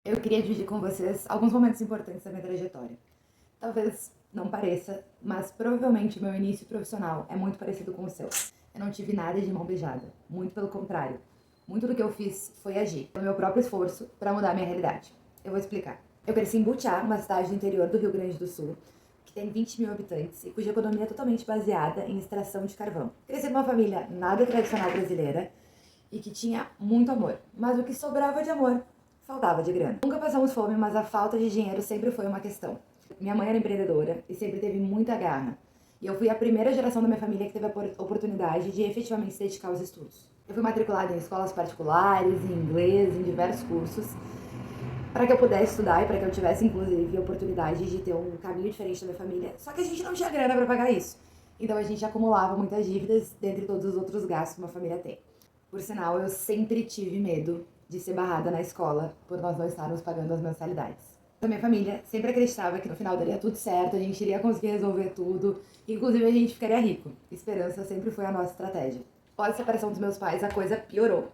Eu queria dividir com vocês alguns momentos importantes da minha trajetória. Talvez não pareça, mas provavelmente o meu início profissional é muito parecido com o seu. Eu não tive nada de mão beijada, muito pelo contrário. Muito do que eu fiz foi agir, pelo meu próprio esforço, para mudar a minha realidade. Eu vou explicar. Eu cresci em Butiá, uma cidade do interior do Rio Grande do Sul, que tem 20 mil habitantes e cuja economia é totalmente baseada em extração de carvão. Cresci numa família nada tradicional brasileira e que tinha muito amor, mas o que sobrava de amor faltava de grana. Nunca passamos fome, mas a falta de dinheiro sempre foi uma questão. Minha mãe era empreendedora e sempre teve muita garra. E eu fui a primeira geração da minha família que teve a oportunidade de efetivamente se dedicar aos estudos. Eu fui matriculada em escolas particulares, em inglês, em diversos cursos, para que eu pudesse estudar e para que eu tivesse, inclusive, a oportunidade de ter um caminho diferente da minha família. Só que a gente não tinha grana para pagar isso. Então a gente acumulava muitas dívidas dentre todos os outros gastos que uma família tem. Por sinal, eu sempre tive medo de ser barrada na escola por nós não estarmos pagando as mensalidades. A minha família sempre acreditava que no final daria tudo certo, a gente iria conseguir resolver tudo, inclusive a gente ficaria rico. Esperança sempre foi a nossa estratégia. Após a separação dos meus pais, a coisa piorou.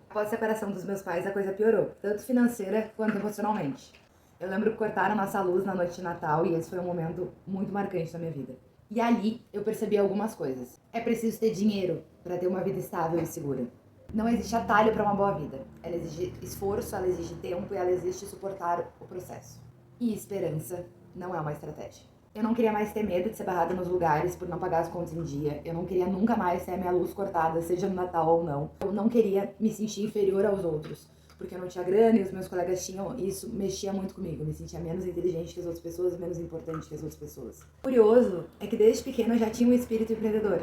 Tanto financeira quanto emocionalmente. Eu lembro que cortaram nossa luz na noite de Natal e esse foi um momento muito marcante na minha vida. E ali eu percebi algumas coisas. É preciso ter dinheiro para ter uma vida estável e segura. Não existe atalho para uma boa vida. Ela exige esforço, ela exige tempo e ela exige suportar o processo. E esperança não é uma estratégia. Eu não queria mais ter medo de ser barrada nos lugares por não pagar as contas em dia. Eu não queria nunca mais ter a minha luz cortada, seja no Natal ou não. Eu não queria me sentir inferior aos outros, porque eu não tinha grana e os meus colegas tinham, e isso mexia muito comigo. Eu me sentia menos inteligente que as outras pessoas, menos importante que as outras pessoas. O curioso é que desde pequena eu já tinha um espírito empreendedor.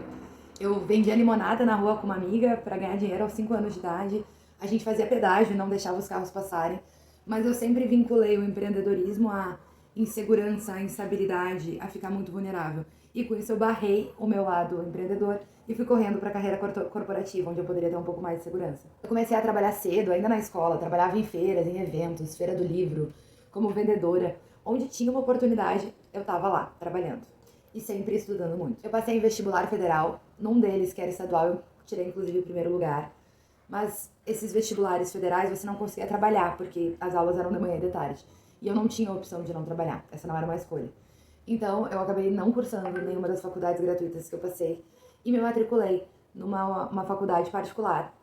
Eu vendia limonada na rua com uma amiga para ganhar dinheiro aos 5 anos de idade. A gente fazia pedágio e não deixava os carros passarem. Mas eu sempre vinculei o empreendedorismo à insegurança, à instabilidade, a ficar muito vulnerável. E com isso eu barrei o meu lado empreendedor e fui correndo para a carreira corporativa, onde eu poderia ter um pouco mais de segurança. Eu comecei a trabalhar cedo, ainda na escola, trabalhava em feiras, em eventos, feira do livro, como vendedora. Onde tinha uma oportunidade, eu estava lá, trabalhando. E sempre estudando muito. Eu passei em vestibular federal, num deles, que era estadual, eu tirei inclusive o primeiro lugar. Mas esses vestibulares federais você não conseguia trabalhar, porque as aulas eram da manhã e da tarde. E eu não tinha a opção de não trabalhar, essa não era uma escolha. Então eu acabei não cursando nenhuma das faculdades gratuitas que eu passei e me matriculei numa faculdade particular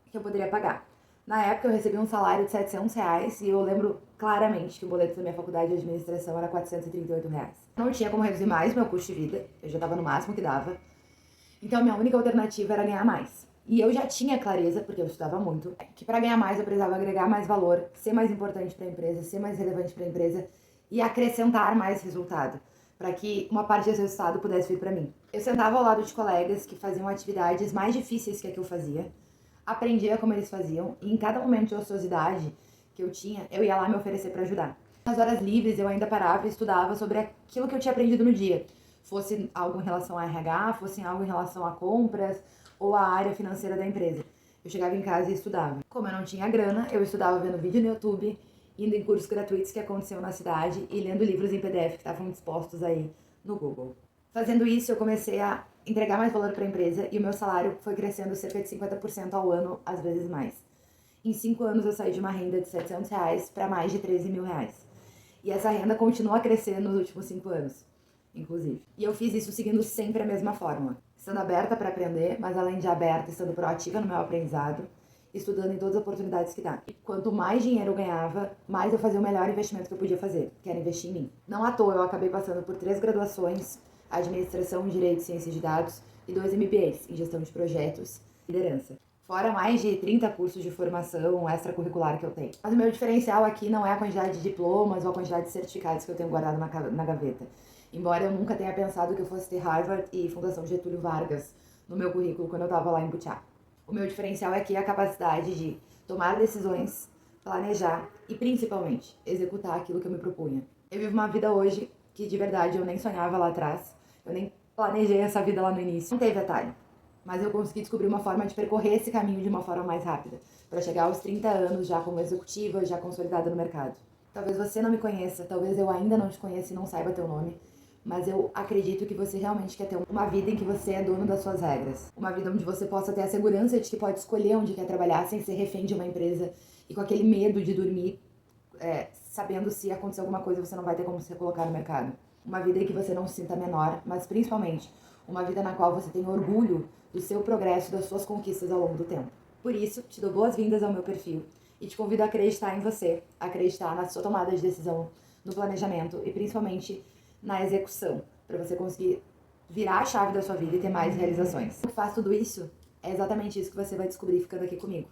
que eu poderia pagar. Na época eu recebi um salário de R$ 700 e eu lembro claramente que o boleto da minha faculdade de administração era R$ 438. Não tinha como reduzir mais meu custo de vida, eu já estava no máximo que dava. Então a minha única alternativa era ganhar mais. E eu já tinha clareza, porque eu estudava muito, que para ganhar mais eu precisava agregar mais valor, ser mais importante para a empresa, ser mais relevante para a empresa e acrescentar mais resultado, para que uma parte desse resultado pudesse vir para mim. Eu sentava ao lado de colegas que faziam atividades mais difíceis que a que eu fazia, aprendia como eles faziam e em cada momento de ociosidade que eu tinha, eu ia lá me oferecer para ajudar. Nas horas livres eu ainda parava e estudava sobre aquilo que eu tinha aprendido no dia, fosse algo em relação a RH, fosse algo em relação a compras ou a área financeira da empresa. Eu chegava em casa e estudava. Como eu não tinha grana, eu estudava vendo vídeo no YouTube, indo em cursos gratuitos que aconteciam na cidade e lendo livros em PDF que estavam dispostos aí no Google. Fazendo isso, eu comecei a entregar mais valor para a empresa e o meu salário foi crescendo cerca de 50% ao ano, às vezes mais. Em 5 anos eu saí de uma renda de R$ 700 para mais de R$ 13.000. E essa renda continua a crescer nos últimos 5 anos, inclusive. E eu fiz isso seguindo sempre a mesma fórmula. Estando aberta para aprender, mas além de aberta, estando proativa no meu aprendizado, estudando em todas as oportunidades que dá. E quanto mais dinheiro eu ganhava, mais eu fazia o melhor investimento que eu podia fazer, que era investir em mim. Não à toa, eu acabei passando por 3 graduações, administração, direito e ciências de dados, e 2 MBAs, em gestão de projetos e liderança. Fora mais de 30 cursos de formação extracurricular que eu tenho. Mas o meu diferencial aqui não é a quantidade de diplomas ou a quantidade de certificados que eu tenho guardado na gaveta. Embora eu nunca tenha pensado que eu fosse ter Harvard e Fundação Getúlio Vargas no meu currículo quando eu estava lá em Butiá. O meu diferencial aqui é a capacidade de tomar decisões, planejar e, principalmente, executar aquilo que eu me propunha. Eu vivo uma vida hoje que, de verdade, eu nem sonhava lá atrás. Eu nem planejei essa vida lá no início. Não teve atalho. Mas eu consegui descobrir uma forma de percorrer esse caminho de uma forma mais rápida, para chegar aos 30 anos já como executiva, já consolidada no mercado. Talvez você não me conheça, talvez eu ainda não te conheça e não saiba teu nome, mas eu acredito que você realmente quer ter uma vida em que você é dono das suas regras. Uma vida onde você possa ter a segurança de que pode escolher onde quer trabalhar sem ser refém de uma empresa e com aquele medo de dormir sabendo se acontecer alguma coisa você não vai ter como se colocar no mercado. Uma vida em que você não se sinta menor, mas principalmente uma vida na qual você tem orgulho do seu progresso, das suas conquistas ao longo do tempo. Por isso, te dou boas-vindas ao meu perfil e te convido a acreditar em você, a acreditar na sua tomada de decisão, no planejamento e principalmente na execução, para você conseguir virar a chave da sua vida e ter mais realizações. Como faz tudo isso? É exatamente isso que você vai descobrir ficando aqui comigo.